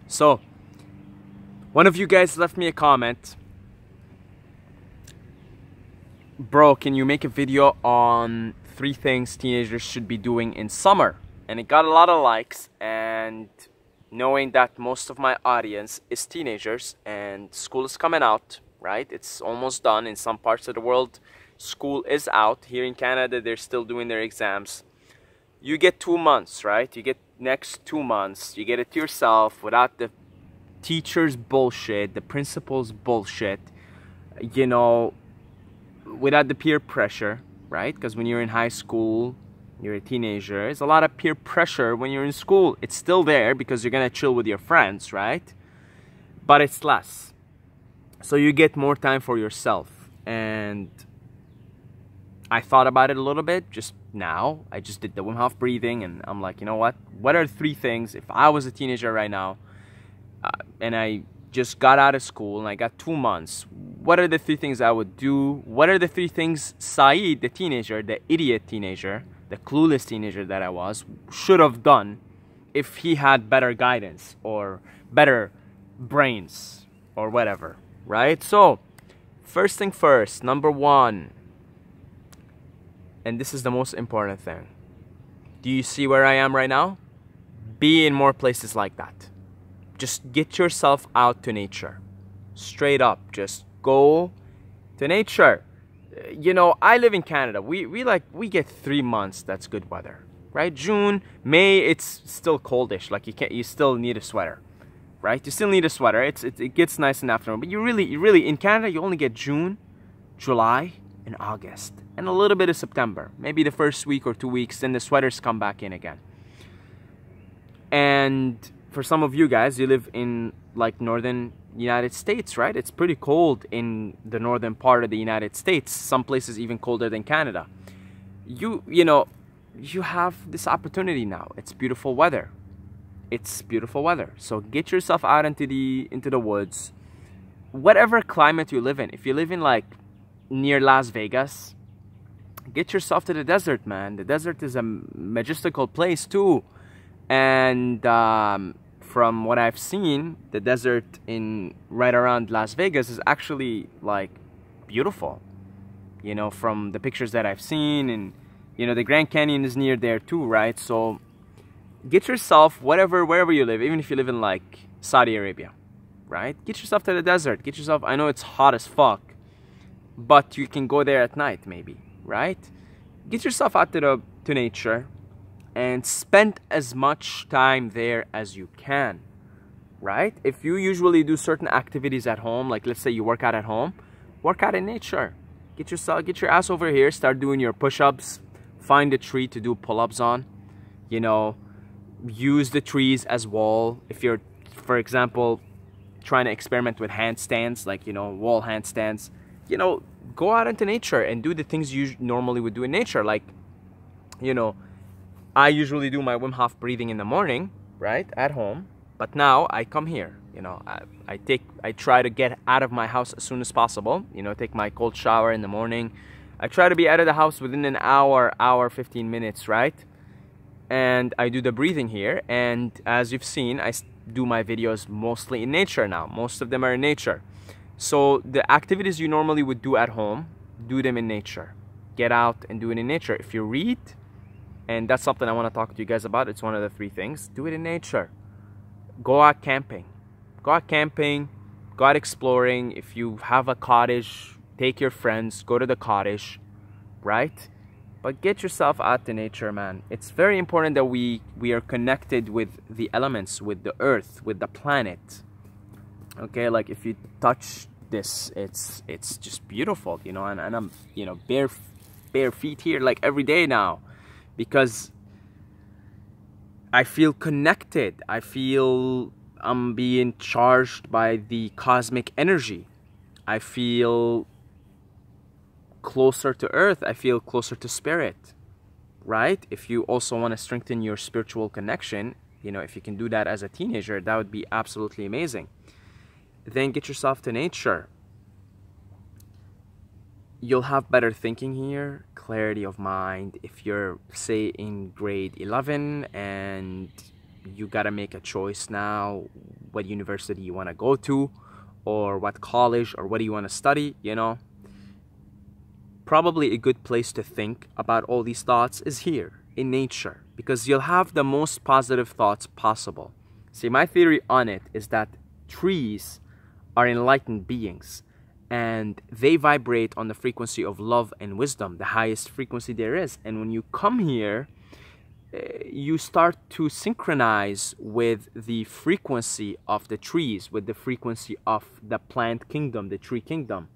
So, one of you guys left me a comment. Bro, can you make a video on 3 things teenagers should be doing in summer? And it got a lot of likes, and knowing that most of my audience is teenagers and school is coming out, right? It's almost done. In some parts of the world, school is out. Here in Canada, they're still doing their exams. You get 2 months, right? You get next 2 months. You get it to yourself without the teacher's bullshit, the principal's bullshit, you know, without the peer pressure, right? Because when you're in high school, you're a teenager, there's a lot of peer pressure when you're in school. It's still there because you're gonna chill with your friends, right? But it's less. So you get more time for yourself. And I thought about it a little bit just now. I just did the Wim Hof breathing, and I'm like, you know what? What are 3 things if I was a teenager right now, and I just got out of school and I got 2 months, what are the 3 things I would do? What are the 3 things Saeed, the teenager, the idiot teenager, the clueless teenager that I was, should have done if he had better guidance or better brains or whatever, right? So, first thing first, number 1, and this is the most important thing. Do you see where I am right now? Be in more places like that. Just get yourself out to nature. Straight up, just go to nature. You know, I live in Canada. We get 3 months that's good weather, right? June, May, it's still coldish. Like you still need a sweater, right? You still need a sweater. It gets nice in the afternoon, but you really in Canada you only get June, July, and August, and a little bit of September. Maybe the first week or 2 weeks, then the sweaters come back in again. And for some of you guys, you live in like northern United States, right? It's pretty cold in the northern part of the United States. Some places even colder than Canada. You know, you have this opportunity now. It's beautiful weather. It's beautiful weather. So get yourself out into the woods. Whatever climate you live in. If you live in like near Las Vegas, get yourself to the desert, man. The desert is a majestical place too. And from what I've seen, the desert in right around Las Vegas is actually like beautiful. You know, from the pictures that I've seen, and you know, the Grand Canyon is near there too, right? So get yourself wherever you live, even if you live in like Saudi Arabia, right? Get yourself to the desert. Get yourself, I know it's hot as fuck, but you can go there at night maybe, right? Get yourself out to nature and spend as much time there as you can, right? If you usually do certain activities at home, like let's say you work out at home, work out in nature. Get your ass over here, start doing your push-ups, find a tree to do pull-ups on, you know, use the trees as wall. If you're, for example, trying to experiment with handstands, like, you know, wall handstands, you know, go out into nature and do the things you normally would do in nature. Like, you know, I usually do my Wim Hof breathing in the morning, right, at home. But now I come here, you know, I try to get out of my house as soon as possible, you know, take my cold shower in the morning. I try to be out of the house within an hour, 15 minutes, right? And I do the breathing here. And as you've seen, I do my videos mostly in nature now. Most of them are in nature. So the activities you normally would do at home, do them in nature. Get out and do it in nature. If you read, and that's something I want to talk to you guys about. It's one of the 3 things. Do it in nature. Go out camping. Go out camping. Go out exploring. If you have a cottage, take your friends. Go to the cottage, right? But get yourself out to nature, man. It's very important that we are connected with the elements, with the earth, with the planet. Okay, like if you touch this, it's just beautiful, you know. And I'm, you know, bare feet here like every day now. Because I feel connected. I feel I'm being charged by the cosmic energy. I feel closer to earth. I feel closer to spirit, right? If you also want to strengthen your spiritual connection, you know, if you can do that as a teenager, that would be absolutely amazing. Then get yourself to nature. You'll have better thinking here, clarity of mind. If you're, say, in grade 11 and you gotta make a choice now, what university you want to go to, or what college, or what do you want to study, you know. Probably a good place to think about all these thoughts is here in nature, because you'll have the most positive thoughts possible. See, my theory on it is that trees are enlightened beings, and they vibrate on the frequency of love and wisdom, the highest frequency there is. And when you come here, you start to synchronize with the frequency of the trees, with the frequency of the plant kingdom, the tree kingdom.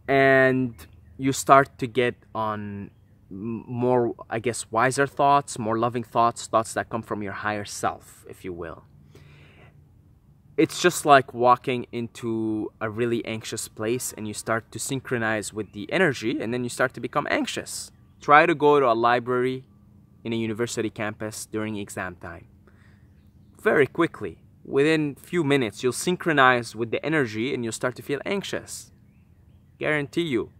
And you start to get on more, I guess, wiser thoughts, more loving thoughts, thoughts that come from your higher self, if you will. It's just like walking into a really anxious place and you start to synchronize with the energy, and then you start to become anxious. Try to go to a library in a university campus during exam time. Very quickly, within few minutes, you'll synchronize with the energy and you'll start to feel anxious. Guarantee you.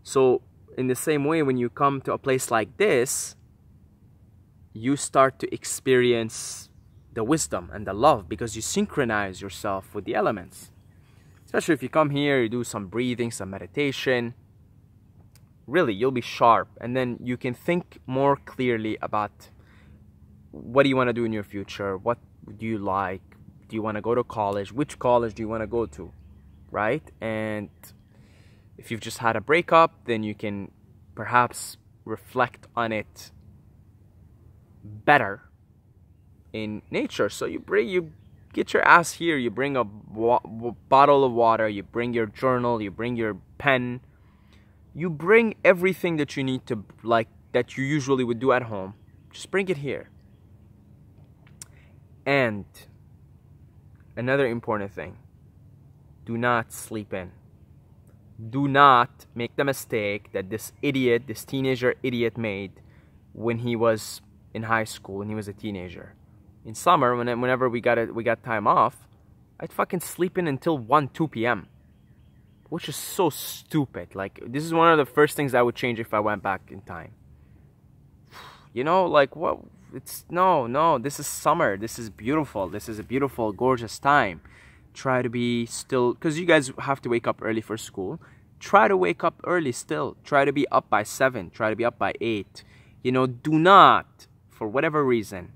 So in the same way, when you come to a place like this, you start to experience the wisdom and the love, because you synchronize yourself with the elements. Especially if you come here, you do some breathing, some meditation. Really, you'll be sharp, and then you can think more clearly about what do you want to do in your future, what do you like, do you want to go to college, which college do you want to go to, right? And if you've just had a breakup, then you can perhaps reflect on it better in nature. So you get your ass here, you bring a bottle of water, you bring your journal, you bring your pen, you bring everything that you need to, like, that you usually would do at home. Just bring it here. And another important thing, do not sleep in. Do not make the mistake that this idiot, this teenager idiot made when he was in high school, when he was a teenager. In summer, whenever we got time off, I'd fucking sleep in until 1, 2 p.m. Which is so stupid. Like, this is one of the first things I would change if I went back in time. You know, like, what? No, this is summer. This is beautiful. This is a beautiful, gorgeous time. Try to be still, because you guys have to wake up early for school. Try to wake up early still. Try to be up by 7. Try to be up by 8. You know, do not, for whatever reason,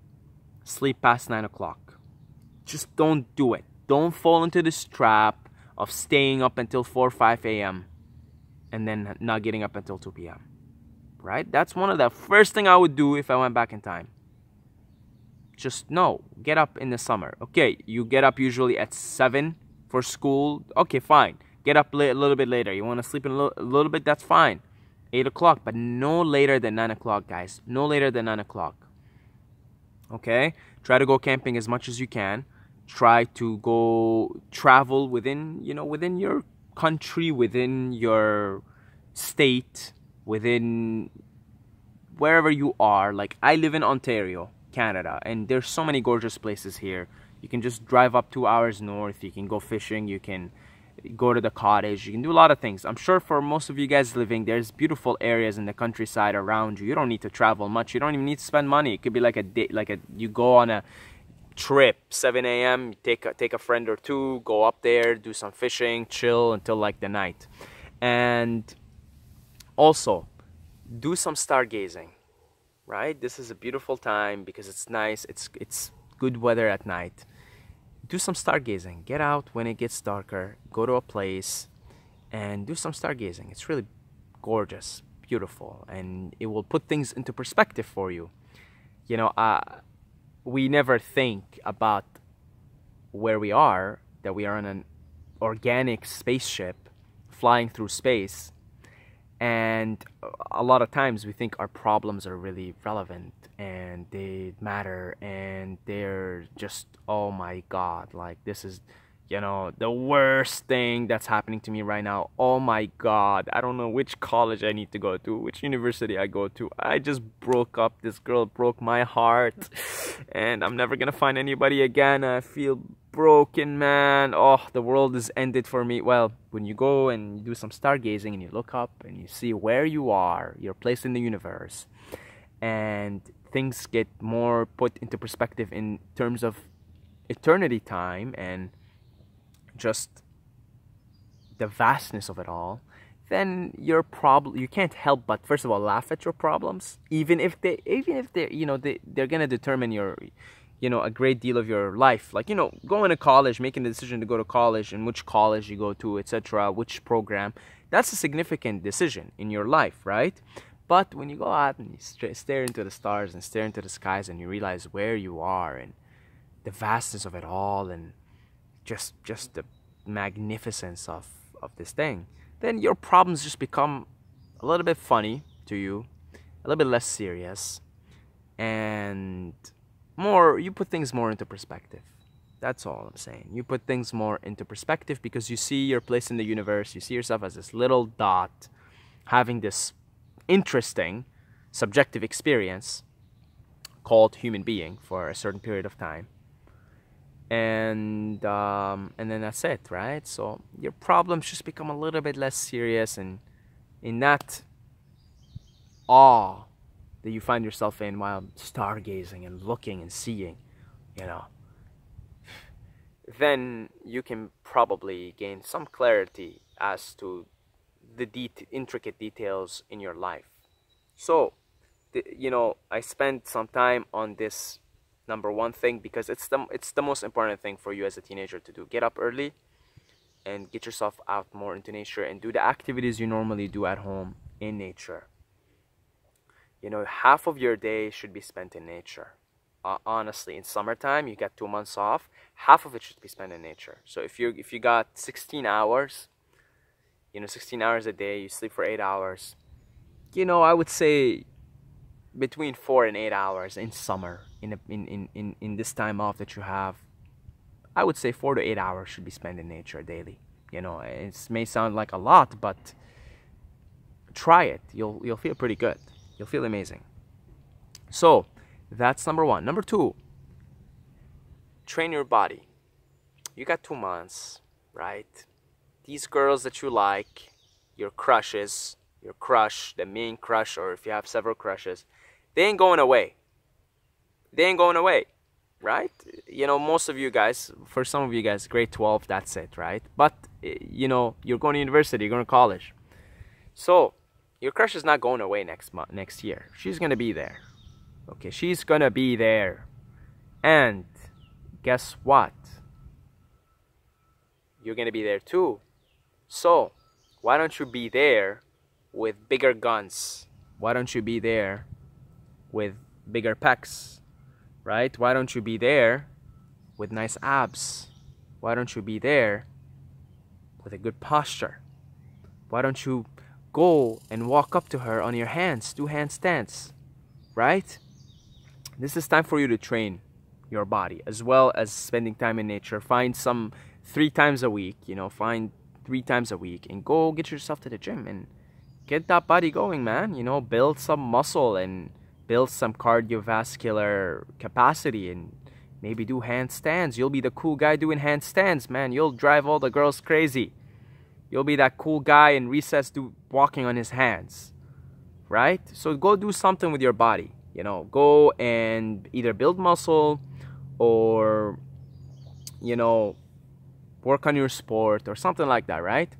sleep past 9 o'clock. Just don't do it. Don't fall into this trap of staying up until 4 or 5 a.m. and then not getting up until 2 p.m. Right? That's one of the first thing I would do if I went back in time. Just no, get up in the summer. Okay, you get up usually at 7 for school. Okay, fine. Get up a little bit later. You want to sleep in a little bit? That's fine. 8 o'clock, but no later than 9 o'clock, guys. No later than 9 o'clock. Okay? Try to go camping as much as you can. Try to go travel within, you know, within your country, within your state, within wherever you are. Like, I live in Ontario, Canada, and there's so many gorgeous places here. You can just drive up 2 hours north. You can go fishing. You can go to the cottage. You can do a lot of things. I'm sure for most of you guys living, there's beautiful areas in the countryside around you. You don't need to travel much. You don't even need to spend money. It could be like a day, you go on a trip, 7 a.m. take a friend or two, go up there, do some fishing, chill until like the night. And also do some stargazing, right? This is a beautiful time because it's nice. It's good weather at night. Do some stargazing. Get out when it gets darker. Go to a place and do some stargazing. It's really gorgeous, beautiful, and it will put things into perspective for you. You know, we never think about where we are, that we are on an organic spaceship flying through space. And a lot of times we think our problems are really relevant and they matter and they're just, oh my God, like this is, you know, the worst thing that's happening to me right now. Oh my God, I don't know which college I need to go to, which university I go to. I just broke up. This girl broke my heart and I'm never gonna find anybody again. I feel broken, man. Oh, the world is ended for me. Well, when you go and you do some stargazing and you look up and you see where you are, you're placed in the universe, and things get more put into perspective in terms of eternity time and just the vastness of it all, then you can't help but first of all laugh at your problems, even if they're they're gonna determine your a great deal of your life, like going to college, making the decision to go to college and which college you go to, etc., which program. That's a significant decision in your life, right? But when you go out and you stare into the stars and stare into the skies and you realize where you are and the vastness of it all and just the magnificence of this thing, then your problems just become a little bit funny to you, a little bit less serious, and you put things more into perspective. That's all I'm saying. You put things more into perspective because you see your place in the universe. You see yourself as this little dot having this interesting subjective experience called human being for a certain period of time. And then that's it, right? So your problems just become a little bit less serious, and in that awe that you find yourself in while stargazing and looking and seeing, then you can probably gain some clarity as to the intricate details in your life. So, I spent some time on this number one thing because it's the most important thing for you as a teenager to do. Get up early and get yourself out more into nature and do the activities you normally do at home in nature. Half of your day should be spent in nature. Honestly, in summertime, you got 2 months off. Half of it should be spent in nature. So if you got 16 hours, 16 hours a day, you sleep for 8 hours. I would say between 4 and 8 hours in summer, in this time off that you have, I would say 4 to 8 hours should be spent in nature daily. It may sound like a lot, but try it. You'll feel pretty good. You'll feel amazing. So that's number one. Number two, train your body. You got 2 months, right? These girls that you like, your crushes, your crush, the main crush, or if you have several crushes, they ain't going away. They ain't going away, right? Most of you guys, for some of you guys, grade 12, that's it, right? But, you're going to university, you're going to college. So, your crush is not going away next year. She's going to be there. Okay, she's going to be there. And guess what? You're going to be there too. So, why don't you be there with bigger guns? Why don't you be there with bigger pecs? Right? Why don't you be there with nice abs? Why don't you be there with a good posture? Why don't you go and walk up to her on your hands, do handstands? Right? This is time for you to train your body as well as spending time in nature. Find 3 times a week, find 3 times a week and go get yourself to the gym and get that body going, man. Build some muscle and build some cardiovascular capacity and maybe do handstands. You'll be the cool guy doing handstands, man. You'll drive all the girls crazy. You'll be that cool guy in recess walking on his hands, right? So go do something with your body. Go and either build muscle or, work on your sport or something like that, right?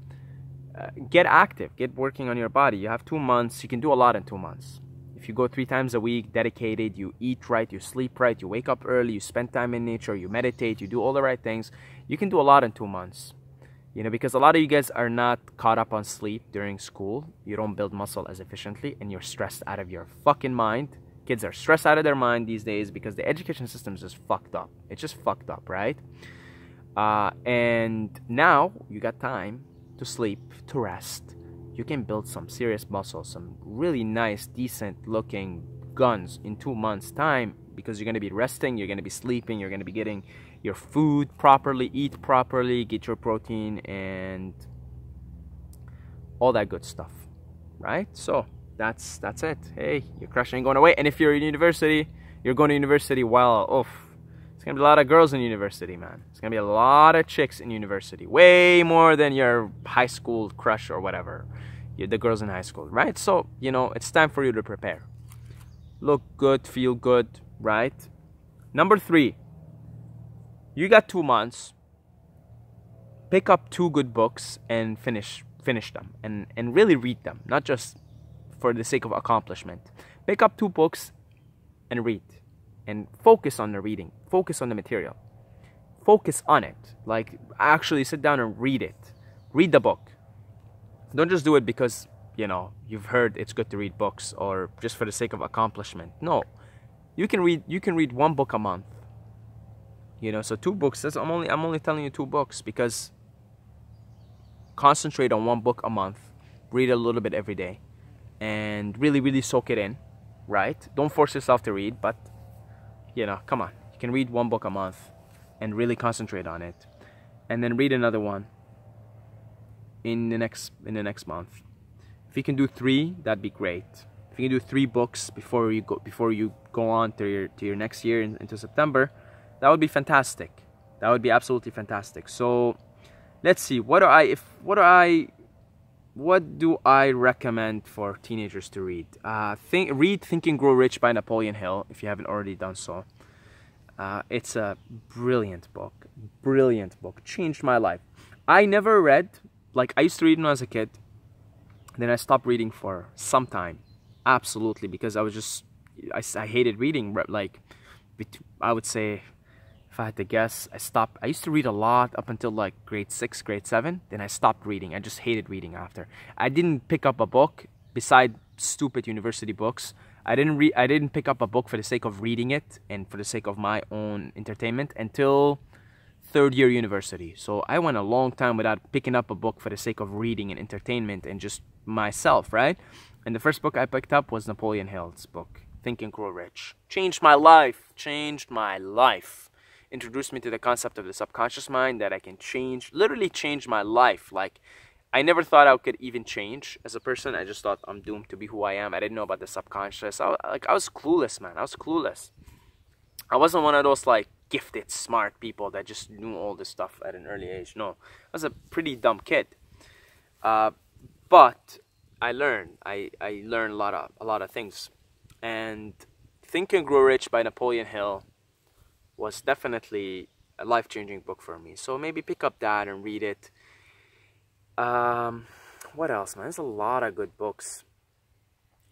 Get active. Get working on your body. You have 2 months. You can do a lot in 2 months. If you go 3 times a week, dedicated, you eat right, you sleep right, you wake up early, you spend time in nature, you meditate, you do all the right things, you can do a lot in 2 months. Because a lot of you guys are not caught up on sleep during school. You don't build muscle as efficiently and you're stressed out of your fucking mind. Kids are stressed out of their mind these days because the education system is just fucked up. It's just fucked up, right? And now you got time to sleep, to rest. You can build some serious muscle, some really nice, decent looking guns in 2 months time because you're going to be resting, you're going to be sleeping, you're going to be getting your food properly, eat properly, get your protein and all that good stuff, right? So that's it. Hey, your crush ain't going away. And if you're in university, you're going to university, well, it's going to be a lot of girls in university, man. It's going to be a lot of chicks in university. Way more than your high school crush or whatever. The girls in high school, right? So, it's time for you to prepare. look good, feel good, right? Number 3, you got 2 months. Pick up 2 good books and finish them and really read them, not just for the sake of accomplishment. Pick up 2 books and read, and focus on the reading, focus on the material, focus on it. Like, actually sit down and read it. Read the book. Don't just do it because, you know, you've heard it's good to read books, or just for the sake of accomplishment. No, you can read 1 book a month, you know. So 2 books, I'm only telling you 2 books, because concentrate on 1 book a month, read a little bit every day, and really soak it in, right? Don't force yourself to read, but, you know, come on, you can read 1 book a month and really concentrate on it, and then read another one in the next month. If you can do 3, that'd be great. If you can do 3 books before you go on to your next year into September, that would be fantastic. That would be absolutely fantastic. So let's see, what do I recommend for teenagers to read? Read Think and Grow Rich by Napoleon Hill, if you haven't already done so. It's a brilliant book. Changed my life. I never read, like, I used to read when I was a kid, then I stopped reading for some time, absolutely, because I hated reading. Like, I would say, if I had to guess, I used to read a lot up until like grade 6, grade 7. Then I stopped reading. I just hated reading after. I didn't pick up a book beside stupid university books. I didn't pick up a book for the sake of reading it and for the sake of my own entertainment until 3rd year university. So I went a long time without picking up a book for the sake of reading and entertainment and just myself, right? And the first book I picked up was Napoleon Hill's book, Think and Grow Rich. Changed my life. Introduced me to the concept of the subconscious mind, that I can literally change my life. Like, I never thought I could even change as a person. I just thought I'm doomed to be who I am. I didn't know about the subconscious. I was clueless, man. I was clueless. I wasn't one of those, like, gifted, smart people that just knew all this stuff at an early age. No, I was a pretty dumb kid. But I learned. I learned a lot of things. And Think and Grow Rich by Napoleon Hill was definitely a life-changing book for me. So maybe pick up that and read it. What else, man? There's a lot of good books.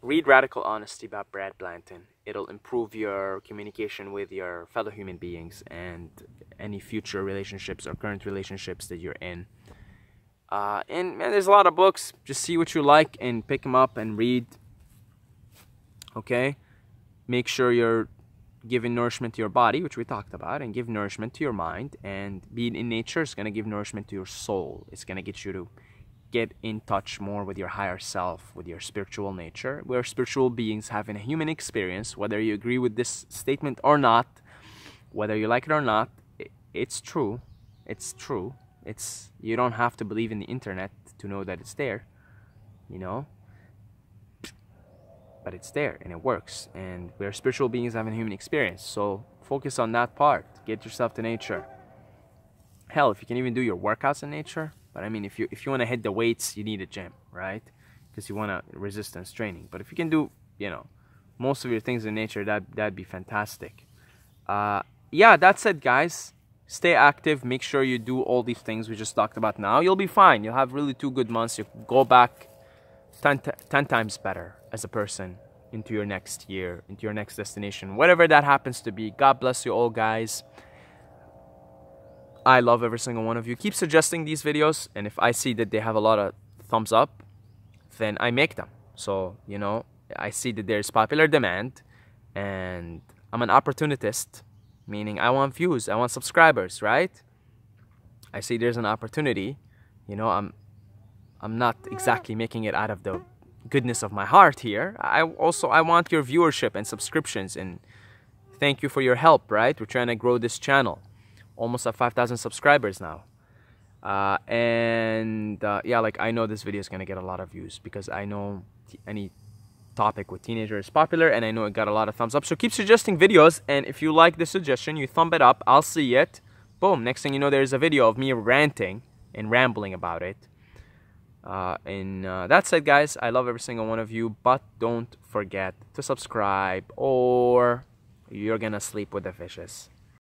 Read Radical Honesty by Brad Blanton. It'll improve your communication with your fellow human beings and any future relationships or current relationships that you're in. And man, there's a lot of books. Just see what you like and pick them up and read. Okay? Make sure you're giving nourishment to your body, which we talked about, and give nourishment to your mind. And being in nature is going to give nourishment to your soul. It's going to get you to get in touch more with your higher self, with your spiritual nature. We're spiritual beings having a human experience. Whether you agree with this statement or not, whether you like it or not, it's true. It's true. You don't have to believe in the internet to know that it's there, you know. But it's there and it works, and we're spiritual beings having a human experience. So focus on that part. Get yourself to nature. Hell, if you can even do your workouts in nature. But I mean, if you want to hit the weights, you need a gym, right? Because you want resistance training. But if you can do, you know, most of your things in nature, that'd be fantastic. Yeah, that's it, guys. Stay active. Make sure you do all these things we just talked about now. You'll be fine. You'll have really 2 good months. You'll go back 10 times better as a person into your next year, into your next destination, whatever that happens to be. God bless you all, guys. I love every single one of you. Keep suggesting these videos, and if I see that they have a lot of thumbs up, then I make them. So, you know, I see that there's popular demand, and I'm an opportunist, meaning I want views, I want subscribers, right? I see there's an opportunity. You know, I'm not exactly making it out of the goodness of my heart here. I want your viewership and subscriptions, and thank you for your help, right? We're trying to grow this channel. Almost at 5,000 subscribers now. Yeah, like, I know this video is gonna get a lot of views because I know any topic with teenagers is popular, and I know it got a lot of thumbs up. So keep suggesting videos, and if you like this suggestion, you thumb it up. I'll see it. Boom. Next thing you know, there's a video of me ranting and rambling about it. And that's it, guys. I love every single one of you, but don't forget to subscribe or you're gonna sleep with the fishes.